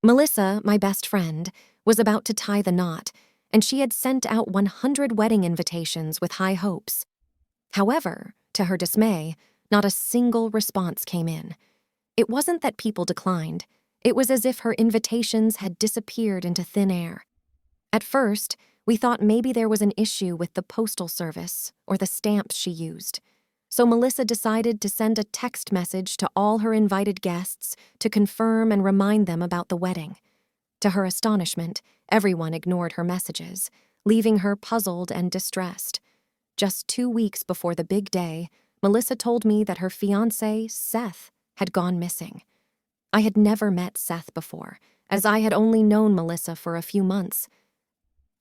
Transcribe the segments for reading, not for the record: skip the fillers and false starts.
Melissa, my best friend, was about to tie the knot, and she had sent out 100 wedding invitations with high hopes. However, to her dismay, not a single response came in. It wasn't that people declined. It was as if her invitations had disappeared into thin air. At first, we thought maybe there was an issue with the postal service or the stamps she used. So Melissa decided to send a text message to all her invited guests to confirm and remind them about the wedding. To her astonishment, everyone ignored her messages, leaving her puzzled and distressed. Just 2 weeks before the big day, Melissa told me that her fiancé, Seth, had gone missing. I had never met Seth before, as I had only known Melissa for a few months.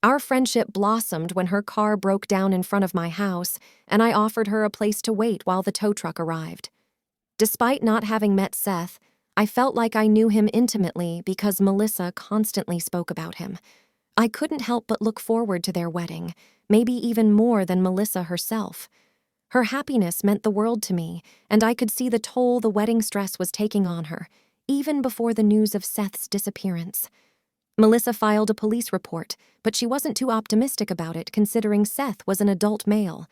Our friendship blossomed when her car broke down in front of my house, and I offered her a place to wait while the tow truck arrived. Despite not having met Seth, I felt like I knew him intimately because Melissa constantly spoke about him. I couldn't help but look forward to their wedding, maybe even more than Melissa herself. Her happiness meant the world to me, and I could see the toll the wedding stress was taking on her, even before the news of Seth's disappearance. Melissa filed a police report, but she wasn't too optimistic about it considering Seth was an adult male.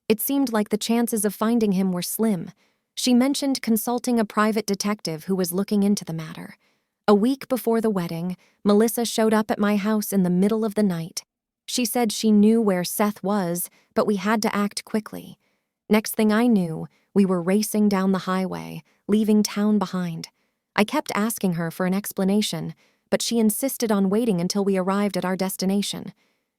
It seemed like the chances of finding him were slim. She mentioned consulting a private detective who was looking into the matter. A week before the wedding, Melissa showed up at my house in the middle of the night. She said she knew where Seth was, but we had to act quickly. Next thing I knew, we were racing down the highway, leaving town behind. I kept asking her for an explanation, but she insisted on waiting until we arrived at our destination.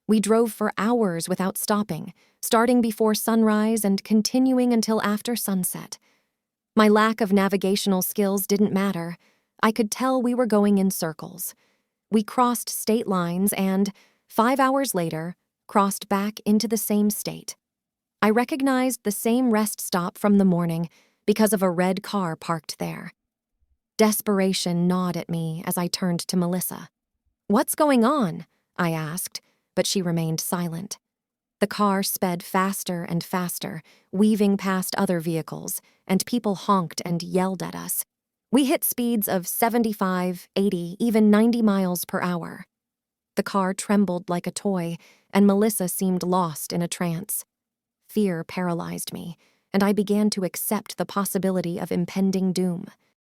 We drove for hours without stopping, starting before sunrise and continuing until after sunset. My lack of navigational skills didn't matter. I could tell we were going in circles. We crossed state lines and, 5 hours later, crossed back into the same state. I recognized the same rest stop from the morning because of a red car parked there. Desperation gnawed at me as I turned to Melissa. "What's going on?" I asked, but she remained silent. The car sped faster and faster, weaving past other vehicles, and people honked and yelled at us. We hit speeds of 75, 80, even 90 miles per hour. The car trembled like a toy, and Melissa seemed lost in a trance. Fear paralyzed me, and I began to accept the possibility of impending doom.